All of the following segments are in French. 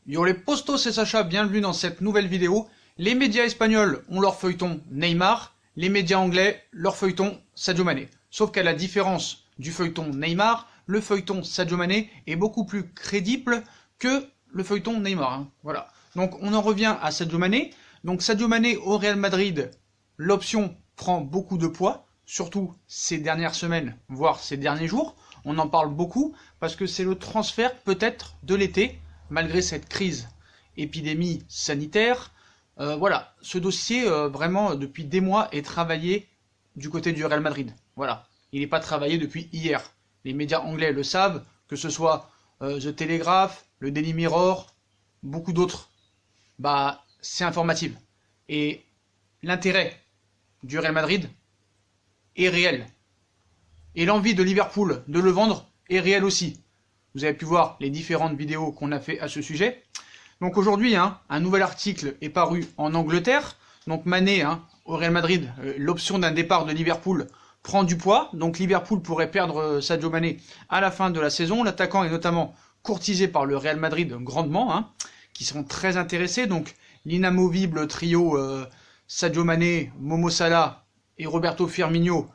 Yo les postos, c'est Sacha, bienvenue dans cette nouvelle vidéo. Les médias espagnols ont leur feuilleton Neymar, les médias anglais leur feuilleton Sadio Mané. Sauf qu'à la différence du feuilleton Neymar, le feuilleton Sadio Mané est beaucoup plus crédible que le feuilleton Neymar. Voilà. Donc on en revient à Sadio Mané. Donc Sadio Mané au Real Madrid, l'option prend beaucoup de poids, surtout ces dernières semaines, voire ces derniers jours. On en parle beaucoup parce que c'est le transfert peut-être de l'été, malgré cette crise épidémie sanitaire. Voilà, ce dossier vraiment depuis des mois est travaillé du côté du Real Madrid. Voilà, il n'est pas travaillé depuis hier. Les médias anglais le savent, que ce soit The Telegraph, le Daily Mirror, beaucoup d'autres. Bah, c'est informatif. Et l'intérêt du Real Madrid est réel. Et l'envie de Liverpool de le vendre est réelle aussi. Vous avez pu voir les différentes vidéos qu'on a fait à ce sujet. Donc aujourd'hui, un nouvel article est paru en Angleterre. Donc Mané, au Real Madrid, l'option d'un départ de Liverpool prend du poids. Donc Liverpool pourrait perdre Sadio Mané à la fin de la saison. L'attaquant est notamment courtisé par le Real Madrid grandement, qui sont très intéressés. Donc l'inamovible trio Sadio Mané, Momo Salah et Roberto Firmino,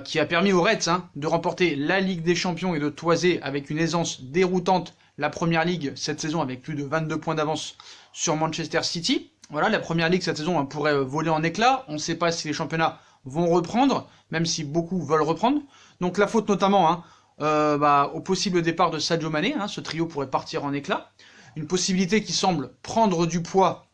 qui a permis aux Reds de remporter la Ligue des Champions et de toiser avec une aisance déroutante la Première Ligue cette saison avec plus de 22 points d'avance sur Manchester City. Voilà, la Première Ligue cette saison pourrait voler en éclats. On ne sait pas si les championnats vont reprendre, même si beaucoup veulent reprendre. Donc la faute notamment au possible départ de Sadio Mané. Ce trio pourrait partir en éclats. Une possibilité qui semble prendre du poids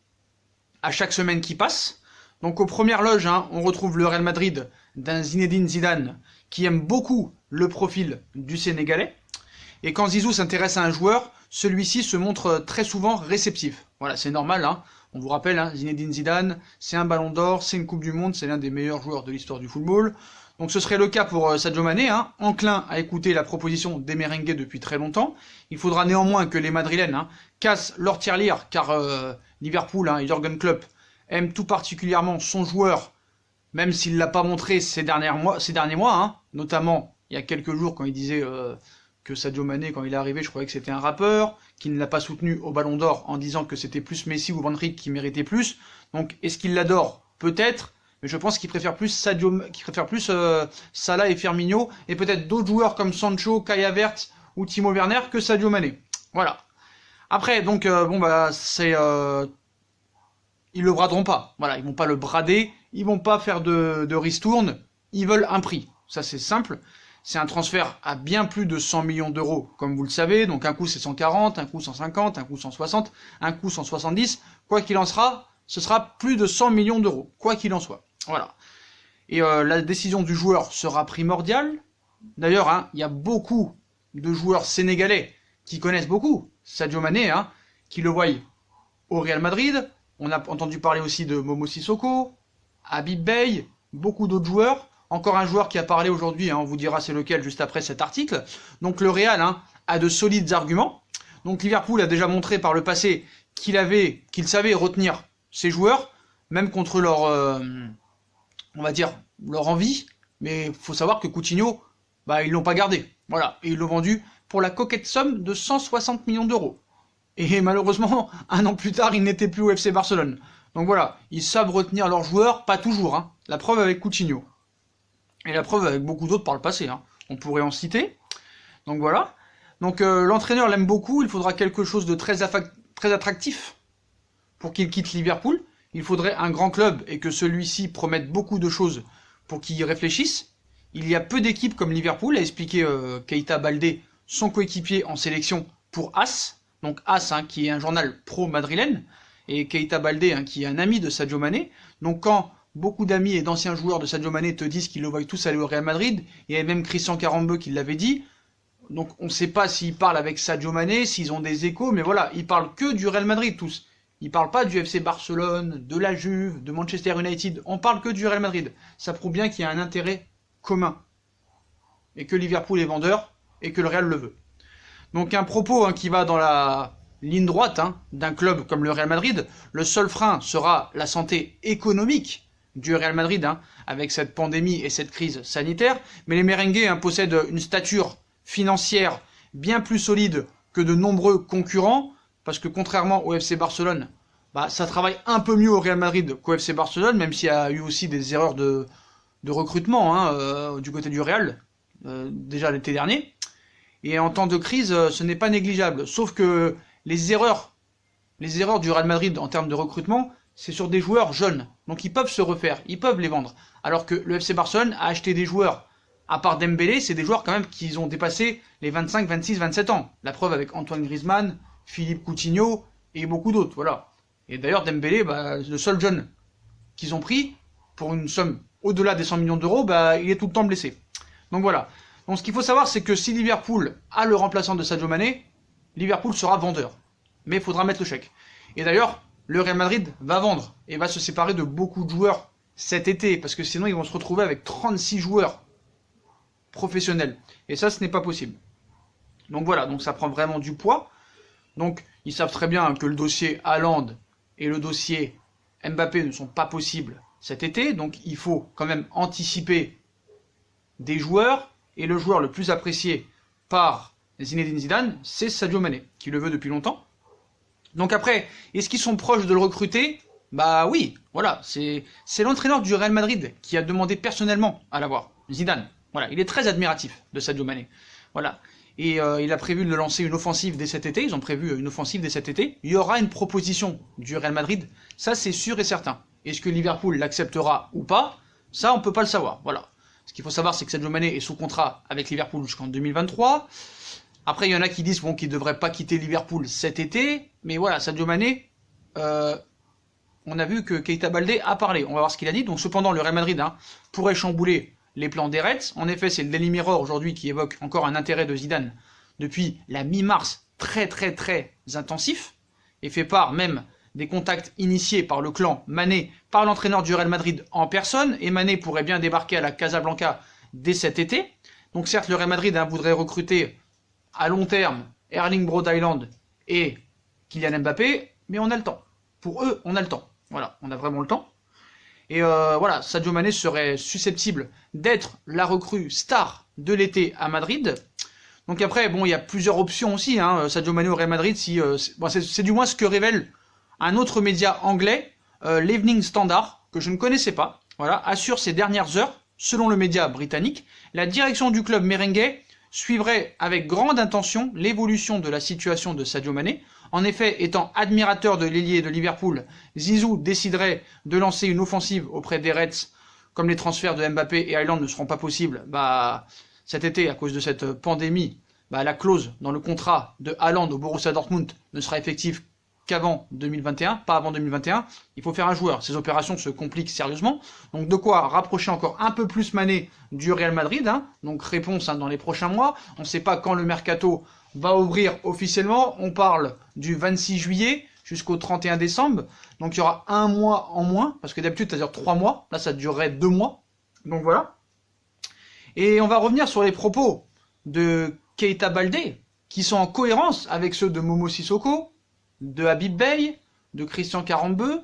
à chaque semaine qui passe. Donc aux premières loges, on retrouve le Real Madrid d'un Zinedine Zidane qui aime beaucoup le profil du Sénégalais. Et quand Zizou s'intéresse à un joueur, celui-ci se montre très souvent réceptif. Voilà, c'est normal. On vous rappelle, Zinedine Zidane, c'est un ballon d'or, c'est une Coupe du Monde, c'est l'un des meilleurs joueurs de l'histoire du football. Donc ce serait le cas pour Sadio Mané, enclin à écouter la proposition des merengues depuis très longtemps. Il faudra néanmoins que les Madrilènes cassent leur tirelire, car Liverpool et Jürgen Klopp aime tout particulièrement son joueur, même s'il ne l'a pas montré ces derniers mois, notamment il y a quelques jours quand il disait que Sadio Mané, quand il est arrivé, je croyais que c'était un rappeur, qu'il ne l'a pas soutenu au Ballon d'Or en disant que c'était plus Messi ou Van Dijk qui méritait plus. Donc est-ce qu'il l'adore? Peut-être, mais je pense qu'il préfère plus Salah et Firmino, et peut-être d'autres joueurs comme Sancho, Kai Havertz ou Timo Werner que Sadio Mané. Voilà. Après, donc, ils le braderont pas. Voilà, ils vont pas le brader, ils vont pas faire de ristourne, ils veulent un prix. Ça c'est simple. C'est un transfert à bien plus de 100 millions d'euros, comme vous le savez. Donc un coup c'est 140, un coup 150, un coup 160, un coup 170. Quoi qu'il en sera, ce sera plus de 100 millions d'euros. Quoi qu'il en soit. Voilà. Et la décision du joueur sera primordiale. D'ailleurs, il y a beaucoup de joueurs sénégalais qui connaissent beaucoup Sadio Mané, qui le voient au Real Madrid. On a entendu parler aussi de Momo Sissoko, Habib Beye, beaucoup d'autres joueurs. Encore un joueur qui a parlé aujourd'hui, on vous dira c'est lequel juste après cet article. Donc le Real a de solides arguments. Donc Liverpool a déjà montré par le passé qu'il savait retenir ses joueurs, même contre leur, leur envie. Mais il faut savoir que Coutinho, ils l'ont pas gardé. Voilà, et ils l'ont vendu pour la coquette somme de 160 millions d'euros. Et malheureusement, un an plus tard, il n'était plus au FC Barcelone. Donc voilà, ils savent retenir leurs joueurs, pas toujours. La preuve avec Coutinho. Et la preuve avec beaucoup d'autres par le passé. On pourrait en citer. Donc voilà. Donc l'entraîneur l'aime beaucoup, il faudra quelque chose de très attractif pour qu'il quitte Liverpool. Il faudrait un grand club et que celui-ci promette beaucoup de choses pour qu'il y réfléchisse. Il y a peu d'équipes comme Liverpool, a expliqué Keita Baldé, son coéquipier en sélection pour AS. Donc AS, qui est un journal pro-madrilène, et Keita Baldé, qui est un ami de Sadio Mané. Donc quand beaucoup d'amis et d'anciens joueurs de Sadio Mané te disent qu'ils le voient tous aller au Real Madrid, et même Christian Carambeu qui l'avait dit, donc on ne sait pas s'ils parlent avec Sadio Mané, s'ils ont des échos, mais voilà, ils parlent que du Real Madrid tous. Ils parlent pas du FC Barcelone, de la Juve, de Manchester United, on parle que du Real Madrid. Ça prouve bien qu'il y a un intérêt commun, et que Liverpool est vendeur, et que le Real le veut. Donc un propos qui va dans la ligne droite d'un club comme le Real Madrid. Le seul frein sera la santé économique du Real Madrid, avec cette pandémie et cette crise sanitaire. Mais les merengues possèdent une stature financière bien plus solide que de nombreux concurrents, parce que contrairement au FC Barcelone, bah, ça travaille un peu mieux au Real Madrid qu'au FC Barcelone, même s'il y a eu aussi des erreurs de recrutement hein, du côté du Real, déjà l'été dernier. Et en temps de crise, ce n'est pas négligeable. Sauf que les erreurs du Real Madrid en termes de recrutement, c'est sur des joueurs jeunes. Donc ils peuvent se refaire, ils peuvent les vendre. Alors que le FC Barcelone a acheté des joueurs, à part Dembélé, c'est des joueurs quand même qui ont dépassé les 25, 26, 27 ans. La preuve avec Antoine Griezmann, Philippe Coutinho et beaucoup d'autres. Voilà. Et d'ailleurs Dembélé, bah, le seul jeune qu'ils ont pris, pour une somme au-delà des 100 millions d'euros, bah, il est tout le temps blessé. Donc voilà. Donc ce qu'il faut savoir, c'est que si Liverpool a le remplaçant de Sadio Mané, Liverpool sera vendeur. Mais il faudra mettre le chèque. Et d'ailleurs, le Real Madrid va vendre et va se séparer de beaucoup de joueurs cet été, parce que sinon ils vont se retrouver avec 36 joueurs professionnels. Et ça, ce n'est pas possible. Donc voilà, donc ça prend vraiment du poids. Donc ils savent très bien que le dossier Haaland et le dossier Mbappé ne sont pas possibles cet été, donc il faut quand même anticiper des joueurs. Et le joueur le plus apprécié par Zinedine Zidane, c'est Sadio Mané, qui le veut depuis longtemps. Donc après, est-ce qu'ils sont proches de le recruter? Bah oui, voilà, c'est l'entraîneur du Real Madrid qui a demandé personnellement à l'avoir, Zidane. Voilà, il est très admiratif de Sadio Mané. Voilà. Et il a prévu de lancer une offensive dès cet été, ils ont prévu une offensive dès cet été. Il y aura une proposition du Real Madrid, ça c'est sûr et certain. Est-ce que Liverpool l'acceptera ou pas? Ça on peut pas le savoir, voilà. Ce qu'il faut savoir, c'est que Sadio Mané est sous contrat avec Liverpool jusqu'en 2023. Après, il y en a qui disent bon, qu'il ne devrait pas quitter Liverpool cet été. Mais voilà, Sadio Mané, on a vu que Keita Baldé a parlé. On va voir ce qu'il a dit. Donc, cependant, le Real Madrid pourrait chambouler les plans des Reds. En effet, c'est le Daily Mirror aujourd'hui qui évoque encore un intérêt de Zidane depuis la mi-mars très intensif. Et fait part même des contacts initiés par le clan Mané, par l'entraîneur du Real Madrid en personne, et Mané pourrait bien débarquer à la Casablanca dès cet été. Donc certes, le Real Madrid voudrait recruter à long terme Erling Braut Haaland et Kylian Mbappé, mais on a le temps. Pour eux, on a le temps. Voilà, on a vraiment le temps. Et voilà, Sadio Mané serait susceptible d'être la recrue star de l'été à Madrid. Donc après, bon, il y a plusieurs options aussi, hein, Sadio Mané au Real Madrid, si, bon, c'est du moins ce que révèle un autre média anglais, l'Evening Standard, que je ne connaissais pas, voilà, assure ces dernières heures, selon le média britannique, la direction du club merengue suivrait avec grande attention l'évolution de la situation de Sadio Mané. En effet, étant admirateur de l'ailier de Liverpool, Zizou déciderait de lancer une offensive auprès des Reds, comme les transferts de Mbappé et Haaland ne seront pas possibles, bah, cet été, à cause de cette pandémie, bah, la clause dans le contrat de Haaland au Borussia Dortmund ne sera effective qu'avant 2021, pas avant 2021, il faut faire un joueur. Ces opérations se compliquent sérieusement. Donc de quoi rapprocher encore un peu plus Mané du Real Madrid. Hein. Donc réponse dans les prochains mois. On ne sait pas quand le mercato va ouvrir officiellement. On parle du 26 juillet jusqu'au 31 décembre. Donc il y aura un mois en moins, parce que d'habitude ça dure 3 mois. Là ça durerait 2 mois. Donc voilà. Et on va revenir sur les propos de Keita Baldé, qui sont en cohérence avec ceux de Momo Sissoko, de Habib Beye, de Christian Karembeu,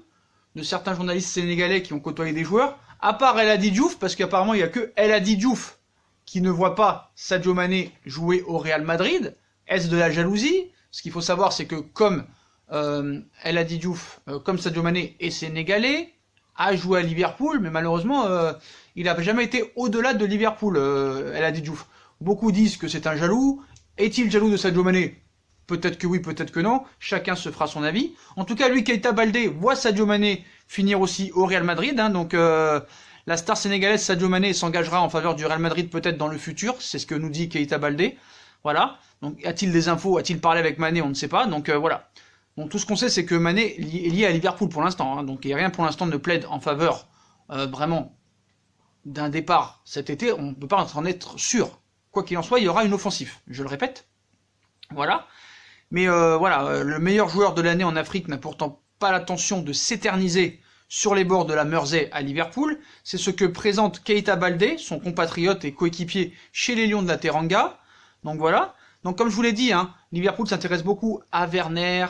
de certains journalistes sénégalais qui ont côtoyé des joueurs, à part El Hadji Diouf, parce qu'apparemment il n'y a que El Hadji Diouf qui ne voit pas Sadio Mané jouer au Real Madrid. Est-ce de la jalousie? Ce qu'il faut savoir, c'est que comme El Hadji Diouf, comme Sadio Mané est sénégalais, a joué à Liverpool, mais malheureusement il n'a jamais été au-delà de Liverpool, El Hadji Diouf. Beaucoup disent que c'est un jaloux. Est-il jaloux de Sadio Mané? Peut-être que oui, peut-être que non. Chacun se fera son avis. En tout cas, lui, Keita Baldé, voit Sadio Mané finir aussi au Real Madrid. Hein, donc, la star sénégalaise Sadio Mané s'engagera en faveur du Real Madrid peut-être dans le futur. C'est ce que nous dit Keita Baldé. Voilà. Donc, a-t-il des infos? A-t-il parlé avec Mané? On ne sait pas. Donc, voilà. Donc, tout ce qu'on sait, c'est que Mané est lié à Liverpool pour l'instant. Hein, donc, rien pour l'instant ne plaide en faveur vraiment d'un départ cet été. On ne peut pas en être sûr. Quoi qu'il en soit, il y aura une offensive. Je le répète. Voilà. Mais voilà, le meilleur joueur de l'année en Afrique n'a pourtant pas l'intention de s'éterniser sur les bords de la Mersey à Liverpool. C'est ce que présente Keita Baldé, son compatriote et coéquipier chez les Lions de la Teranga. Donc voilà. Donc comme je vous l'ai dit, hein, Liverpool s'intéresse beaucoup à Werner,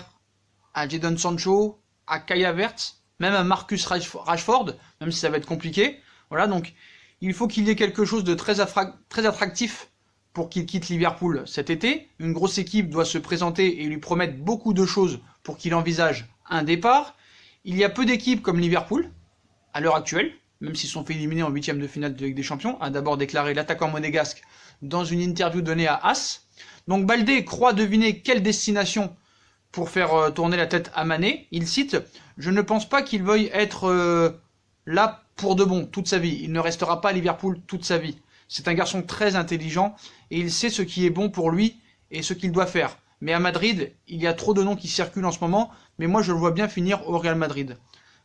à Jadon Sancho, à Kai Havertz, même à Marcus Rashford, même si ça va être compliqué. Voilà, donc il faut qu'il y ait quelque chose de très attractif pour qu'il quitte Liverpool cet été. Une grosse équipe doit se présenter et lui promettre beaucoup de choses pour qu'il envisage un départ. Il y a peu d'équipes comme Liverpool, à l'heure actuelle, même s'ils sont fait éliminer en huitième de finale de Ligue des Champions, a d'abord déclaré l'attaquant monégasque dans une interview donnée à AS. Donc Baldé croit deviner quelle destination pour faire tourner la tête à Mané. Il cite « Je ne pense pas qu'il veuille être là pour de bon toute sa vie. Il ne restera pas à Liverpool toute sa vie. C'est un garçon très intelligent et il sait ce qui est bon pour lui et ce qu'il doit faire. Mais à Madrid, il y a trop de noms qui circulent en ce moment, mais moi je le vois bien finir au Real Madrid. »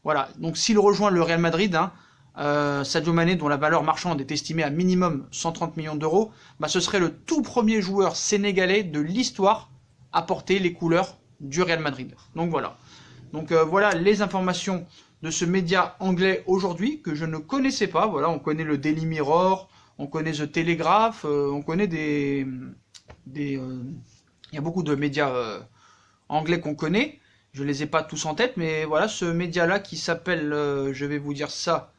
Voilà, donc s'il rejoint le Real Madrid, Sadio Mané, dont la valeur marchande est estimée à minimum 130 millions d'euros, bah, ce serait le tout premier joueur sénégalais de l'histoire à porter les couleurs du Real Madrid. Donc voilà. Donc voilà les informations de ce média anglais aujourd'hui que je ne connaissais pas. Voilà, on connaît le Daily Mirror, on connaît The Telegraph, on connaît il y a beaucoup de médias anglais qu'on connaît. Je les ai pas tous en tête, mais voilà ce média-là qui s'appelle, je vais vous dire ça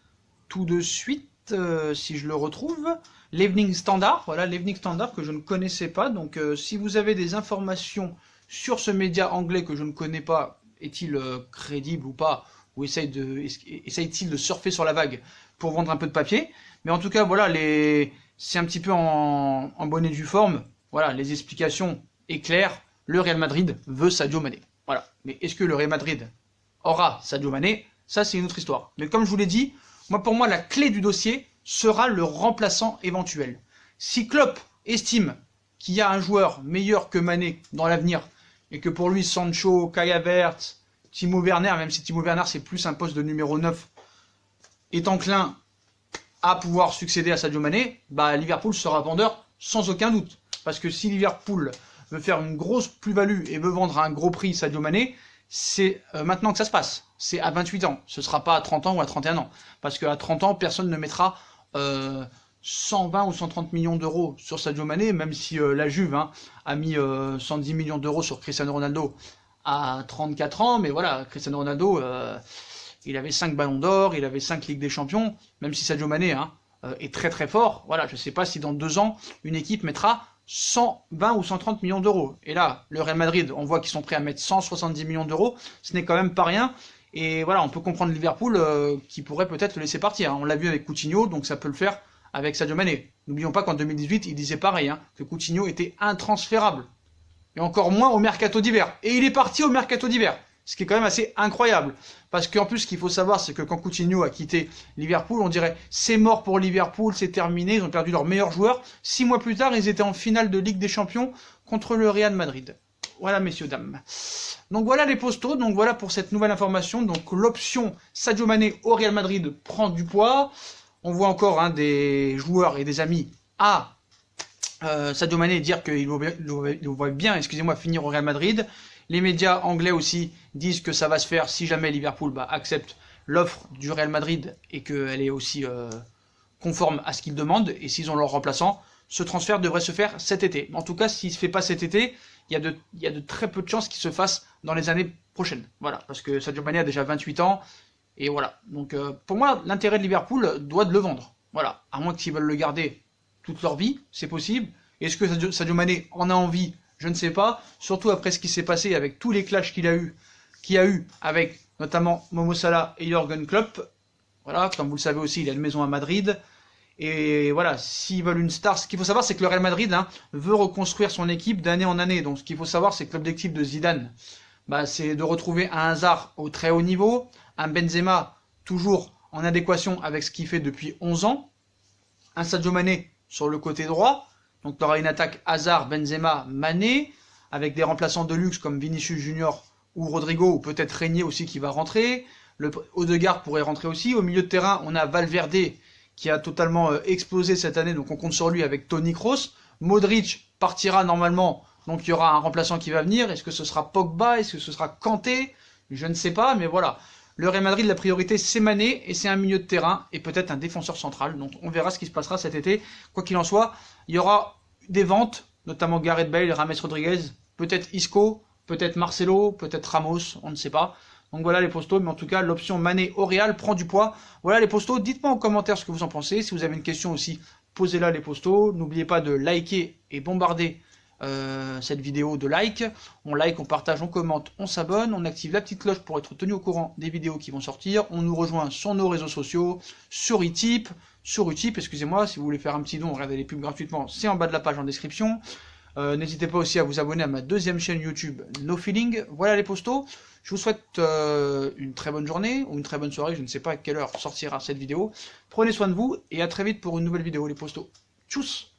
tout de suite, si je le retrouve, l'Evening Standard. Voilà l'Evening Standard que je ne connaissais pas. Donc si vous avez des informations sur ce média anglais que je ne connais pas, est-il crédible ou pas, ou essaye-t-il de surfer sur la vague pour vendre un peu de papier. Mais en tout cas, voilà, c'est un petit peu en bonne et due forme. Voilà, les explications est claires. Le Real Madrid veut Sadio Mané. Voilà. Mais est-ce que le Real Madrid aura Sadio Mané? Ça, c'est une autre histoire. Mais comme je vous l'ai dit, pour moi, la clé du dossier sera le remplaçant éventuel. Si Klopp estime qu'il y a un joueur meilleur que Mané dans l'avenir, et que pour lui, Sancho, Kai Havertz, Timo Werner, même si Timo Werner c'est plus un poste de numéro 9, est enclin à pouvoir succéder à Sadio Mané, bah Liverpool sera vendeur sans aucun doute. Parce que si Liverpool veut faire une grosse plus-value et veut vendre à un gros prix Sadio Mané, c'est maintenant que ça se passe. C'est à 28 ans. Ce ne sera pas à 30 ans ou à 31 ans. Parce qu'à 30 ans, personne ne mettra 120 ou 130 millions d'euros sur Sadio Mané, même si la Juve a mis 110 millions d'euros sur Cristiano Ronaldo à 34 ans. Mais voilà, Cristiano Ronaldo, il avait 5 ballons d'or, il avait 5 Ligues des Champions, même si Sadio Mané est très très fort. Voilà, je ne sais pas si dans 2 ans, une équipe mettra 120 ou 130 millions d'euros. Et là, le Real Madrid, on voit qu'ils sont prêts à mettre 170 millions d'euros. Ce n'est quand même pas rien. Et voilà, on peut comprendre Liverpool qui pourrait peut-être le laisser partir. On l'a vu avec Coutinho, donc ça peut le faire avec Sadio Mané. N'oublions pas qu'en 2018, il disait pareil, que Coutinho était intransférable. Et encore moins au mercato d'hiver. Et il est parti au mercato d'hiver. Ce qui est quand même assez incroyable. Parce qu'en plus, ce qu'il faut savoir, c'est que quand Coutinho a quitté Liverpool, on dirait c'est mort pour Liverpool, c'est terminé, ils ont perdu leur meilleur joueur. 6 mois plus tard, ils étaient en finale de Ligue des Champions contre le Real Madrid. Voilà, messieurs, dames. Donc voilà les postos, donc voilà pour cette nouvelle information. Donc l'option Sadio Mané au Real Madrid prend du poids. On voit encore des joueurs et des amis à Sadio Mané dire qu'il voit bien, excusez-moi, finir au Real Madrid. Les médias anglais aussi disent que ça va se faire si jamais Liverpool accepte l'offre du Real Madrid et qu'elle est aussi conforme à ce qu'ils demandent. Et s'ils ont leur remplaçant, ce transfert devrait se faire cet été. En tout cas, s'il ne se fait pas cet été, il y a de très peu de chances qu'il se fasse dans les années prochaines. Voilà, parce que Sadio Mané a déjà 28 ans. Et voilà. Donc pour moi, l'intérêt de Liverpool doit de le vendre. Voilà. À moins qu'ils veulent le garder toute leur vie, c'est possible. Est-ce que Sadio Mané en a envie? Je ne sais pas, surtout après ce qui s'est passé avec tous les clashs qu'il a eu avec notamment Momo Salah et Jürgen Klopp. Voilà, comme vous le savez aussi, il a une maison à Madrid. Et voilà, s'ils veulent une star, ce qu'il faut savoir, c'est que le Real Madrid veut reconstruire son équipe d'année en année. Donc ce qu'il faut savoir, c'est que l'objectif de Zidane, c'est de retrouver un Hazard au très haut niveau, un Benzema toujours en adéquation avec ce qu'il fait depuis 11 ans, un Sadio Mané sur le côté droit. Donc tu auras une attaque Hazard, Benzema, Mané, avec des remplaçants de luxe comme Vinicius Junior ou Rodrigo, ou peut-être Régnier aussi qui va rentrer. Le Odegaard pourrait rentrer aussi. Au milieu de terrain, on a Valverde qui a totalement explosé cette année, donc on compte sur lui avec Toni Kroos. Modric partira normalement, donc il y aura un remplaçant qui va venir. Est-ce que ce sera Pogba? Est-ce que ce sera Kanté? Je ne sais pas, mais voilà. Le Real Madrid, la priorité, c'est Mané, et c'est un milieu de terrain, et peut-être un défenseur central. Donc on verra ce qui se passera cet été. Quoi qu'il en soit, il y aura des ventes, notamment Gareth Bale, James Rodriguez, peut-être Isco, peut-être Marcelo, peut-être Ramos, on ne sait pas. Donc voilà les postos, mais en tout cas, l'option Mané au Real prend du poids. Voilà les postos, dites-moi en commentaire ce que vous en pensez. Si vous avez une question aussi, posez-la les postos. N'oubliez pas de liker et bombarder cette vidéo de like. On like, on partage, on commente, on s'abonne, on active la petite cloche pour être tenu au courant des vidéos qui vont sortir. On nous rejoint sur nos réseaux sociaux, sur Utip, excusez-moi, si vous voulez faire un petit don, regardez les pubs gratuitement, c'est en bas de la page en description. N'hésitez pas aussi à vous abonner à ma deuxième chaîne YouTube, No Feeling. Voilà les postos. Je vous souhaite une très bonne journée ou une très bonne soirée. Je ne sais pas à quelle heure sortira cette vidéo. Prenez soin de vous et à très vite pour une nouvelle vidéo les postos. Tchuss!